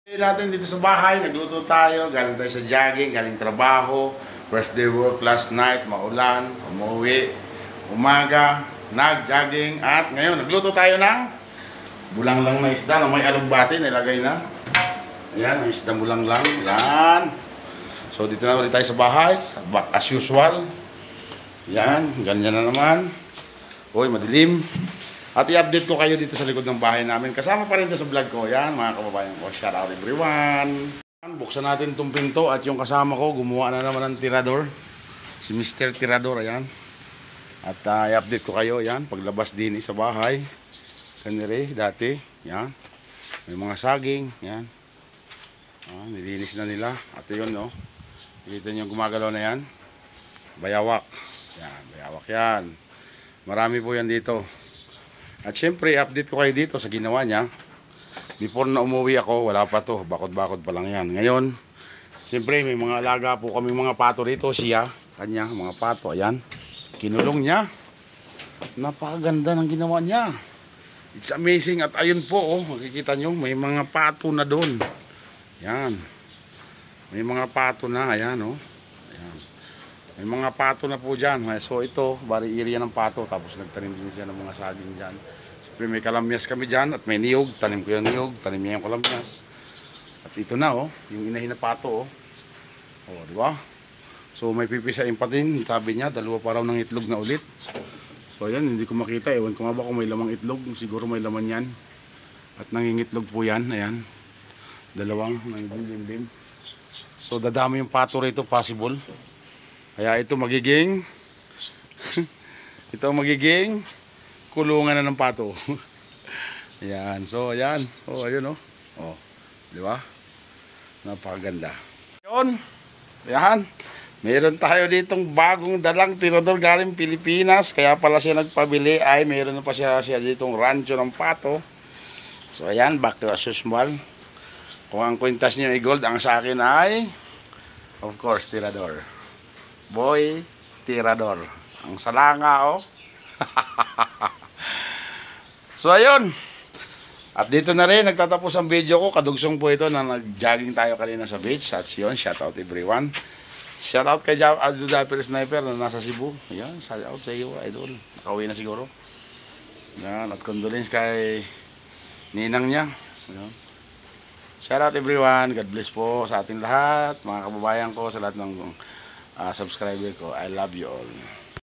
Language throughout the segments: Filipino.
Natin dito sa bahay, nagluto tayo, galing tayo sa jogging, galing trabaho, first day work last night, maulan, umuwi, umaga, nag-jogging, at ngayon nagluto tayo ng bulanglang na isda na may alugbati, nilagay na. Ayan, ang isda bulanglang, yan. So dito na ulit tayo sa bahay, back as usual. Yan, ganyan na naman. Uy, madilim. At i-update ko kayo dito sa likod ng bahay namin. Kasama pa rin dito sa vlog ko. Yan, mga kababayan ko. Shout out everyone. Buksan natin itong pinto at yung kasama ko, gumawa na naman ng tirador. Si Mr. Tirador, ayan. At i-update ko kayo, yan. Paglabas din sa bahay. Kanire, dati. Yan. May mga saging. Yan. Nilinis na nila. At yun, no. Kita nyo gumagalaw na yan. Bayawak. Yan, bayawak yan. Marami po yan dito. At syempre, update ko kayo dito sa ginawa niya. Before na umuwi ako, wala pa to. Bakod-bakod pa lang yan. Ngayon, syempre, may mga alaga po kami mga pato rito. Siya, kanya, mga pato. Ayan. Kinulong niya. Napakaganda ng ginawa niya. It's amazing. At ayun po, oh, makikita nyo, may mga pato na doon. Yan. May mga pato na. Ayan, oh. Ayan. May mga pato na po dyan. So ito, bari area ng pato. Tapos nagtanim din siya ng mga saging dyan. Siyempre may kalamyas kami dyan. At may niyog. Tanim ko yung niyog. Tanim niya yung kalamyas. At ito na, oh. Yung inahin na pato, oh. Oh, di ba? So may pipisain pa din. Sabi niya, dalawa pa raw ng itlog na ulit. So ayan, hindi ko makita. Ewan ko nga ba kung may lamang itlog. Siguro may laman yan. At nangingitlog po yan. Ayan. Dalawang nangingitlog. So dadami yung pato rito, possible. Kaya ito magiging kulungan na ng pato. Ayan. So ayan. Oh, ayun, oh. Oh, di ba? Napakaganda. Yun. Ayan. Meron tayo ditong bagong dalang tirador galing Pilipinas. Kaya pala siya nagpabili ay meron na pa siya ditong rancho ng pato. So ayan, back to as usual. Kung ang kwintas niyo ay gold, ang sa akin ay of course tirador. Boy Tirador. Ang salanga, oh. So ayun. At dito na rin nagtatapos ang video ko. Kadugsong po ito na nag-jogging tayo kanina sa beach. At yun, shout out everyone. Shout out kay Aldo Dapper Sniper na nasa Cebu. Ayan, shout out sa iyo, idol. Nakauwi na siguro. Ayan, at condolence kay ninang niya. Ayan. Shout out everyone. God bless po sa ating lahat. Mga kababayan ko, sa lahat ng subscriber ko. I love you all.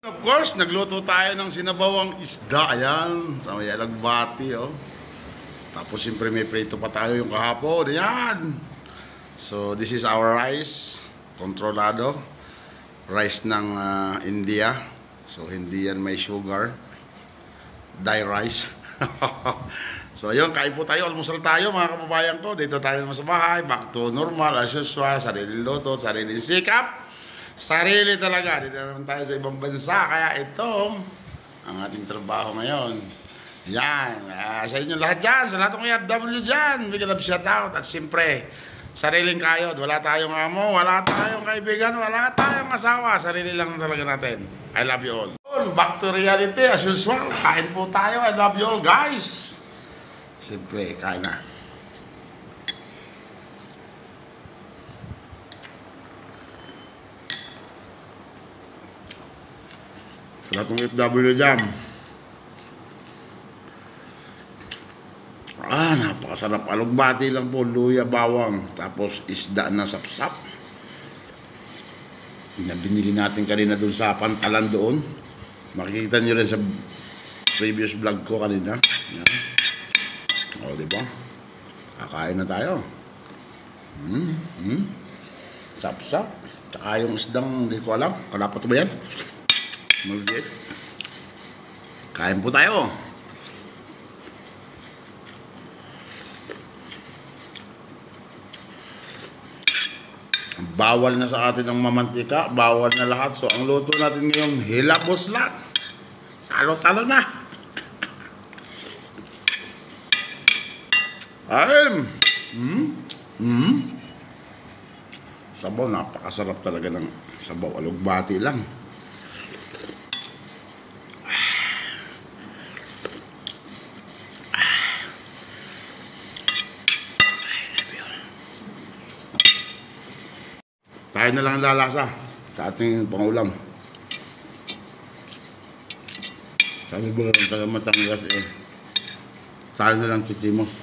Of course, nagluto tayo ng sinabawang isda. Ayan, sa may alagbati, oh. Tapos siyempre may prito pa tayo yung kahapon. Ayan. So this is our rice. Kontrolado. Rice ng India. So hindi yan may sugar. Dye rice. So ayun, kain po tayo. Almusal tayo mga kababayan ko. Dito tayo naman sa bahay. Back to normal as usual. Sariling luto, sariling sikap. Sarili talaga. Dito naman tayo sa ibang bansa. Kaya ito ang ating trabaho ngayon. Yan. Sa inyo lahat dyan. Sa lahat ng FW dyan. Big love shout out. At siyempre, sariling kayod. Wala tayong amo. Wala tayong kaibigan. Wala tayong asawa. Sarili lang talaga natin. I love you all. Back to reality as usual. Kain po tayo. I love you all guys. Siyempre, kain na. Sa lahat ng FW dyan. Napakasarap. Alugbati lang po, luya, bawang, tapos isda na sapsap. Binili natin kanina doon sa pantalan doon. Makikita nyo rin sa previous vlog ko kanina. Yan. O, diba? Kakain na tayo. Sapsap. Tsaka yung isdang, hindi ko alam. Kalapat ba yan? Maliit. Kain po tayo. Bawal na sa atin ang mamantika, bawal na lahat. So ang luto natin ngayong hilabos lang. Talo-talo na. Ay. Sabaw, napakasarap talaga ng sabaw. Alugbati lang. Tayo na lang ang lalasa sa ating pangulam. Sabi ba ang taga Matangas eh, tayo na lang sisimos.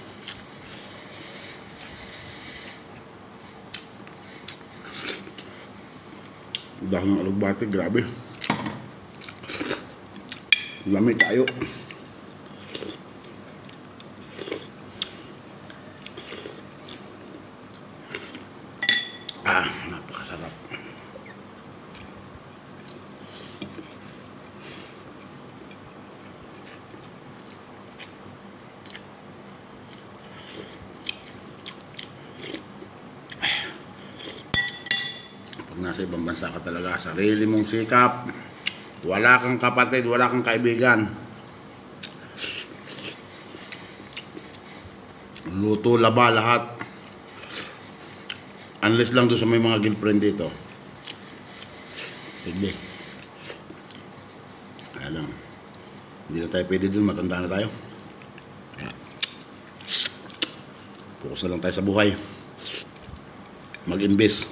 Dahil ng alugbati, grabe. Lamig tayo. Napakasarap. Pag nasa ibang bansa ka talaga, sarili mong sikap. Wala kang kapatid, wala kang kaibigan. Luto, laba, lahat. Unless lang doon sa may mga girlfriend dito. Sige. Kaya lang. Hindi na tayo pwede doon, matanda na tayo. Kaya, focus na lang tayo sa buhay. Mag-invest.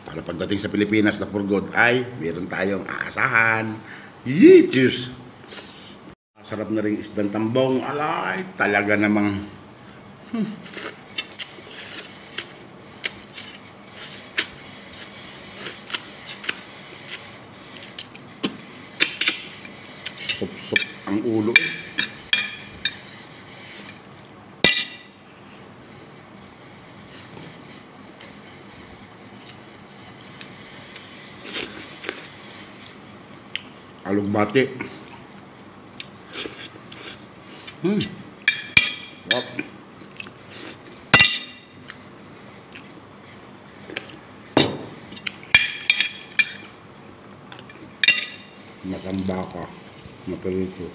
Para pagdating sa Pilipinas na for good ay meron tayong aasahan. Yee! Cheers! Sarap na rin isdang tambong. Alay! Talaga namang sup-sup ang ulo. Alugbati. Sarap. Matambaka. Maperito.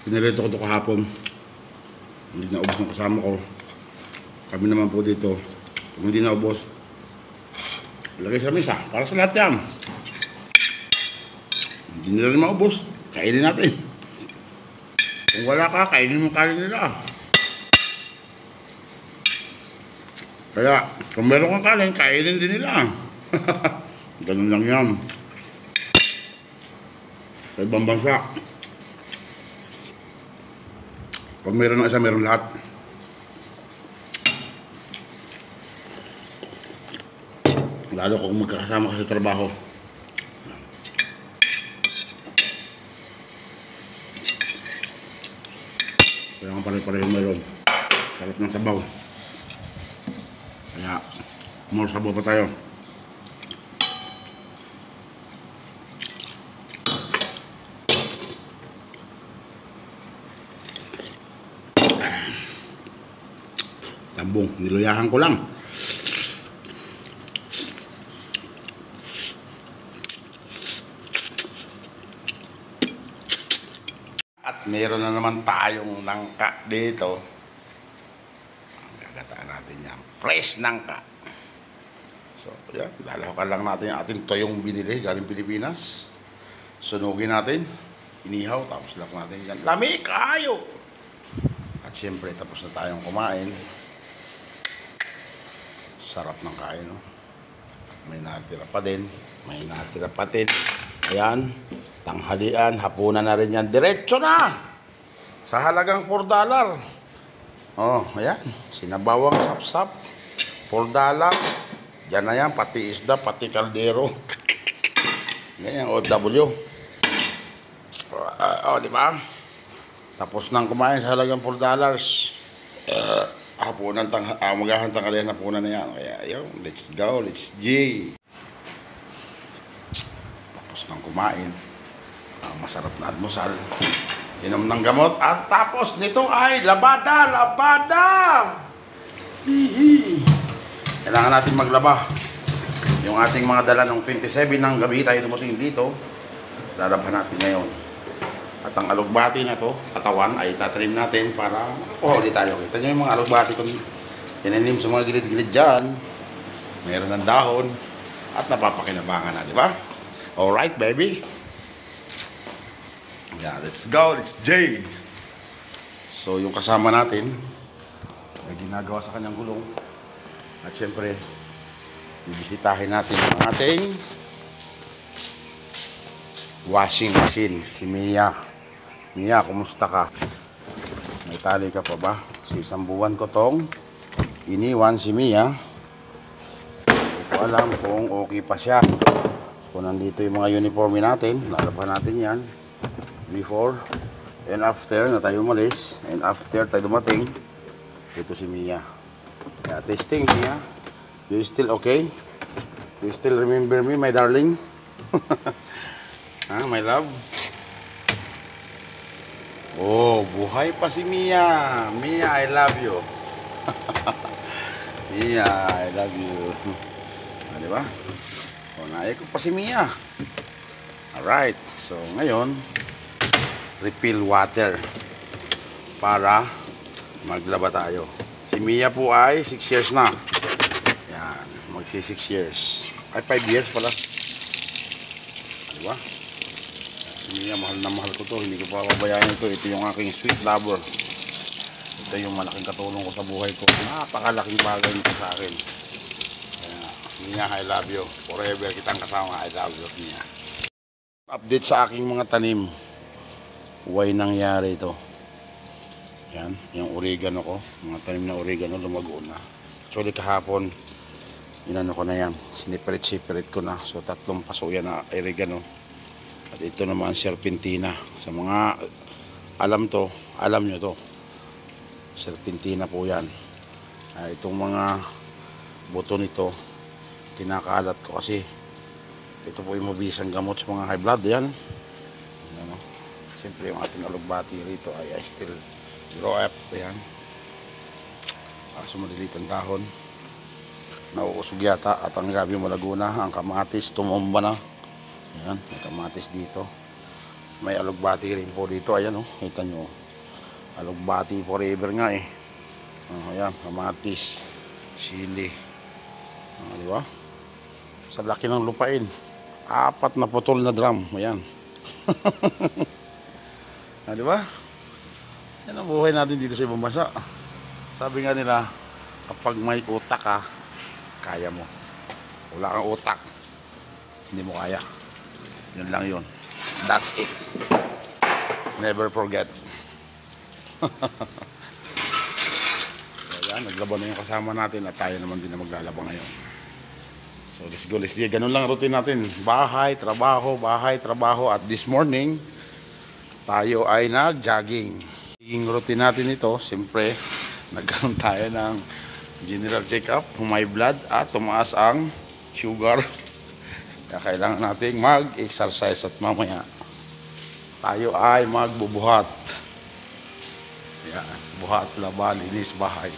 Pinarito ko ito kahapon. Hindi na ubos ng kasama ko. Kami naman po dito. Kung hindi na ubos, lagay sa mesa para sa lahat yan. Hindi nila rin maubos. Kainin natin. Kung wala ka, kainin mo kanin nila. Kaya, kung meron kang kanin, kainin din nila. Ganun lang yan. Sa ibang bansa, pag meron ng isa, meron lahat. Lalo kung magkakasama ka sa trabaho. Kaya nga pare-pareho meron. Sarap ng sabaw. Kaya, more sabaw pa tayo. Tambong, niluyahan ko lang. At meron na naman tayong nangka dito. Gagataan natin yan. Fresh nangka. So, yan. Lalawakan lang natin yung ating toyong binili galing Pilipinas. Sunugin natin. Inihaw. Tapos lang natin yan. Lamig kayo! At syempre, tapos na tayong kumain. Sarap ng kain, no? May natira pa din. May natira pa din. Ayan. Tanghalian, hapunan na rin yan. Diretso na! Sa halagang $4. Oh, ayan. Sinabawang sap-sap. $4. Diyan na yan, pati isda, pati kaldero. Ganyan, OW. Di ba? Tapos nang kumain sa halagang $4. Hapunan, magahan tanghalian, hapunan na yan. Kaya, yun, let's go, let's G. Tapos nang kumain. Masarap na almusal, inom ng gamot, at tapos nito ay labada, labada. Hihi. Kailangan natin maglaba yung ating mga dala ng 27 ng gabi tayo dumating dito. Lalaban natin ngayon. At ang alugbati na to, katawan, ay tatrim natin para hindi tayo. Kita nyo yung mga alugbati kung tinanim sa mga gilid-gilid dyan. Meron ng dahon at napapakinabangan na, di ba? Alright, baby. Yeah, let's go. Let's J. So, yung kasama natin, may ginagawa sa kanyang gulong. At syempre, bibisitahin natin ang ating washing machine. Si Mia. Mia, kumusta ka? May tali ka pa ba? So, isang buwan ko tong iniwan si Mia. Hindi ko alam kung okay pa siya. So, nandito yung mga uniforme natin. Lalaban natin yan. Before and after na tayo umalis. And after tayo dumating. Ito si Mia. Kaya testing, Mia. You still okay? You still remember me, my darling? Ha, my love? Oh, buhay pa si Mia. Mia, I love you. Mia, I love you. Ah, diba? O, naaya ko pa si Mia. Alright. So, ngayon, refill water para maglaba tayo. Si Mia po ay 6 years na. Yan, magsi 6 years. Ay, 5 years pala. Diba? Si Mia, mahal na mahal ko to. Hindi ko pa pabayaan ito. Ito yung aking sweet lover. Ito yung malaking katulong ko sa buhay ko. Napakalaking bagay nito sa akin. Kaya, Mia, I love you. Forever kitang kasama. I love you, Mia. Update sa aking mga tanim. Why nangyari ito? Yan, yung oregano ko. Mga tanim na oregano, lumago na. Actually, kahapon, inano ko na yan. Siniperate ko na. So, 3 paso yan na oregano. At ito naman, serpentina. Sa mga alam nyo to. Serpentina po yan. Itong mga buto nito, kinakalat ko kasi ito po yung mabisang gamot sa mga high blood. Yan. Ano? Siyempre, yung ating alugbati rito ay still grow up. Ayan. So, malilit ang dahon. Nauusog yata. At ang gabi malago na. Ang kamatis tumumba na. Ayan. May kamatis dito. May alugbati rin po dito. Ayan o. Kita nyo. Alugbati forever nga eh. Ayan. Kamatis. Sili. Diba? Sa laki ng lupain. 4 na putol na drum. Ayan. Diba? Yan ang buhay natin dito sa ibang bansa. Sabi nga nila, kapag may utak ka, kaya mo. Wala kang utak, hindi mo kaya. Yun lang yun. That's it. Never forget. Kaya naglaban na yung kasama natin at tayo naman din na maglalaba ngayon. So let's go, let's go. Ganun lang routine natin. Bahay, trabaho. At this morning, tayo ay nag-jogging. Yung routine natin ito, siyempre, nagkaroon tayo ng general check-up, humay blood at tumaas ang sugar. Kaya kailangan natin mag-exercise at mamaya tayo ay magbubuhat. Yan, buhat, laba, linis, bahay.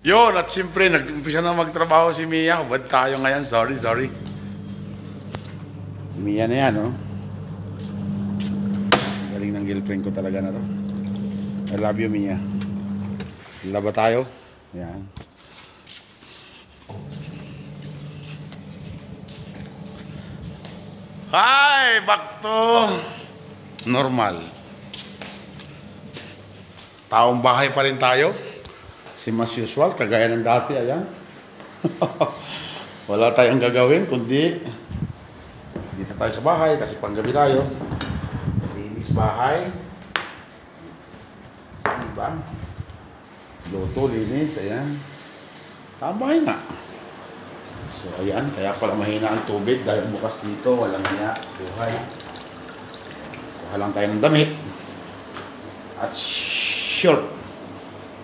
Yun, at siyempre, nag-umpisa na magtrabaho si Mia. Hubad tayo ngayon, sorry. Si Mia na yan, oh. Galing ng girlfriend ko talaga na to. I love you, Mia. Laba tayo. Ayan. Hi! Back to normal. Taong bahay pa rin tayo. Same as usual, kagaya ng dati. Ayan. Wala tayong gagawin, kundi dito tayo sa bahay kasi panggabi tayo. Linis bahay. Diba? Luto, linis, ayan. Tambay na. So, ayan. Kaya pala mahina ang tubig dahil bukas dito, walang hiya, buhay. Kuha lang tayo ng damit. At short.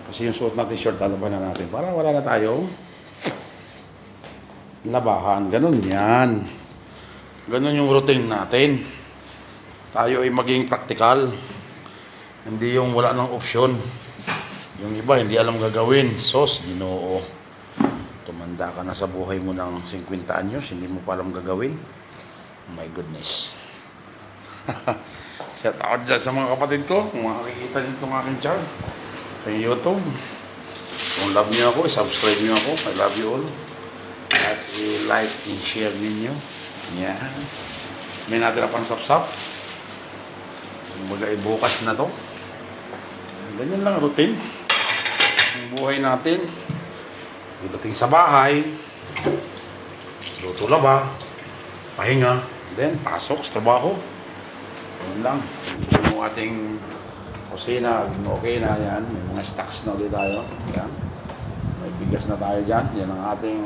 Kasi yung suot natin short, lalaban na natin. Para wala na tayong labahan. Ganun yan. Ganun yung routine natin. Tayo ay maging practical. Hindi yung wala ng opsyon. Yung iba hindi alam gagawin. Sos, Ginoo. Tumanda ka na sa buhay mo ng 50 anyos, hindi mo pa alam gagawin. Oh my goodness. Shout out dyan sa mga kapatid ko. Kung makikita nyo itong aking channel sa YouTube. Kung love nyo ako, subscribe nyo ako. I love you all. At i-like and share ninyo. Yan. May natira pang sap-sap. Kumbaga bukas na to. Ganyan lang routine. Ang buhay natin. Pagdating sa bahay, luto laba, pahinga, then pasok sa trabaho. Yun lang. Yung ating kusina, okay na yan. May mga stocks na ulit tayo. Yan. May bigas na tayo dyan. Yan ang ating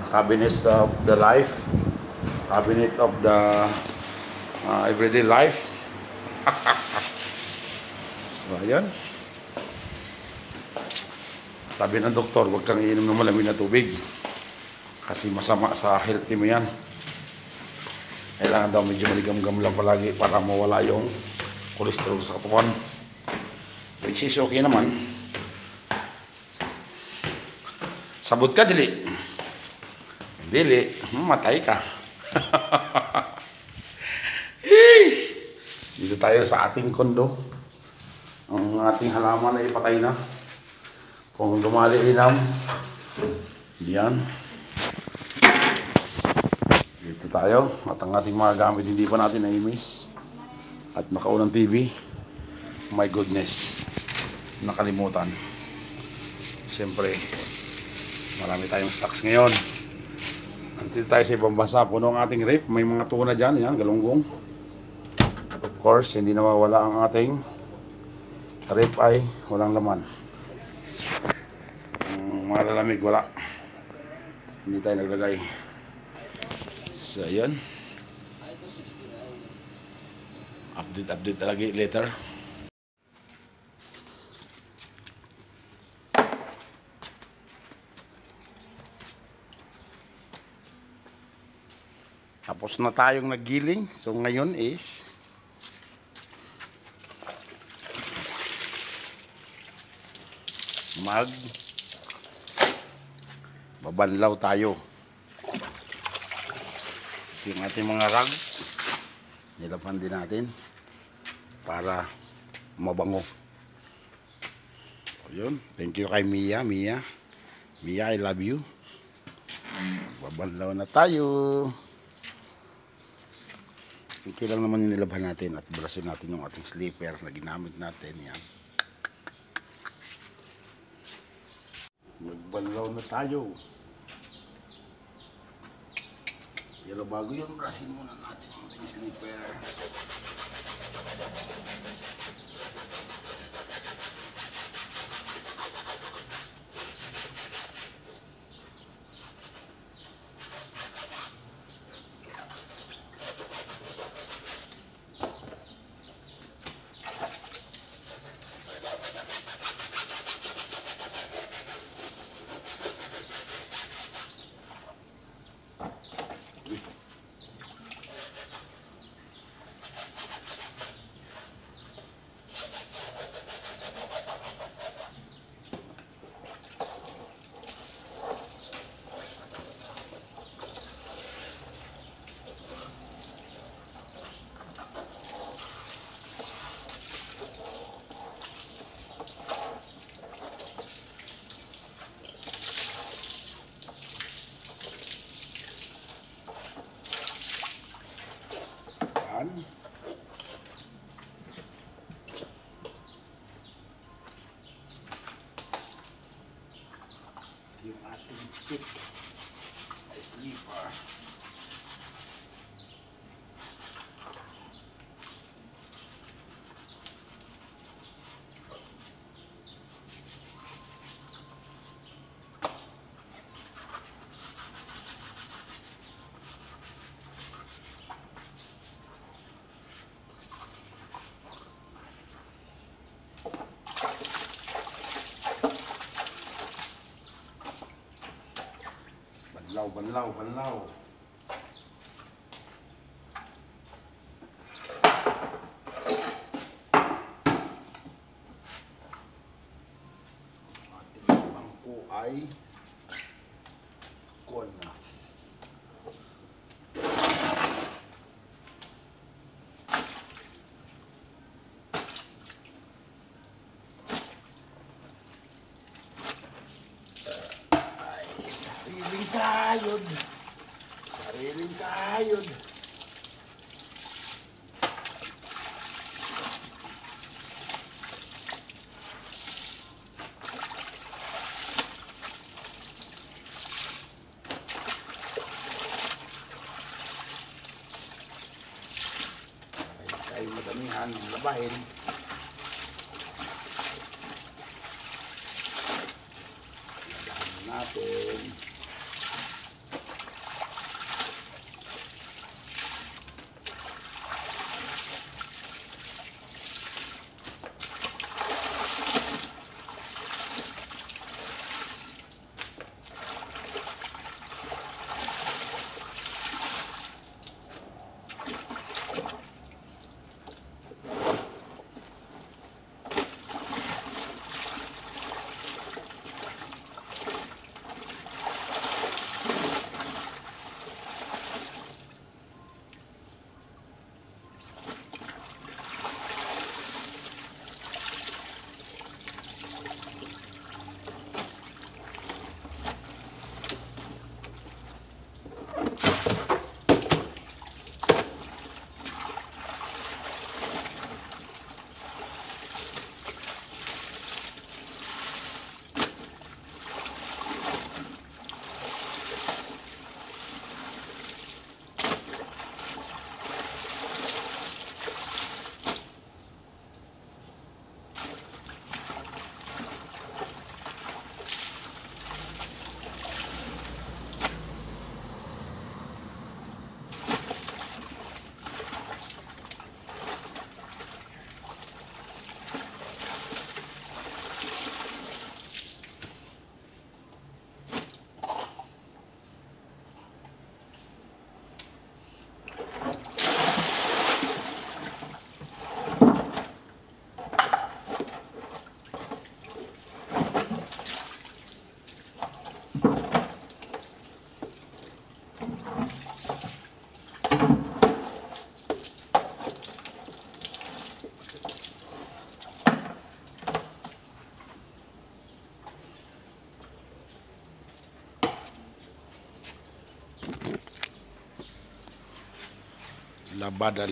cabinet of the life. Cabinet of the everyday life. So, ayan. Sabi ng doktor, huwag kang iinom ng malamig na tubig. Kasi masama sa healthy mo yan. Kailangan daw medyo maligam-gam lang palagi para mawala yung cholesterol sa katawan. Which is okay naman. Sabot ka, dili. Dili, matay ka. Dito tayo sa ating kondo. Ang ating halaman ay patay na. Kung lumali linam, yan. Dito tayo. At ang ating mga gamit hindi pa natin na-miss. At nakaunang TV. My goodness. Nakalimutan. Siyempre, marami tayong stocks ngayon. Dito tayo sa ibang bansa. Puno ang ating ref. May mga tuna dyan. Yan, galunggong. Of course, hindi nawawala ang ating ref ay walang laman. Malalamig, wala. Hindi tayo naglagay. So, yun. Update lagi later. Tapos na tayong naggiling. So, ngayon is babanlaw tayo. Ito yung ating mga rag. Nilapan din natin para mabango. So, yun. Thank you kay Mia. Mia, I love you. Babanlaw na tayo. Okay lang naman yung nilabhan natin at brasin natin yung ating slipper na ginamit natin. Yan. Magbanlaw na tayo. Pero bago yun, brasin muna natin yung ating slipper. Yan. Yung ating stick ay slipper. Banlaw. Ating bangko ay kon na. Sariling kayod. ay madamihan ng labahin. Natin.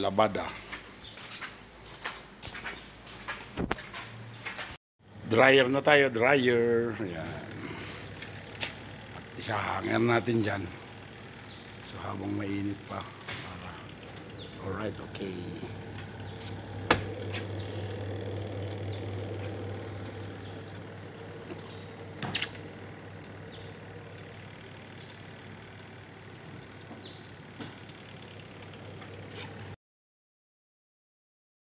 Labada. Dryer na tayo, dryer. Ayan. Isahanger natin dyan. So habang mainit pa. Alright, okay.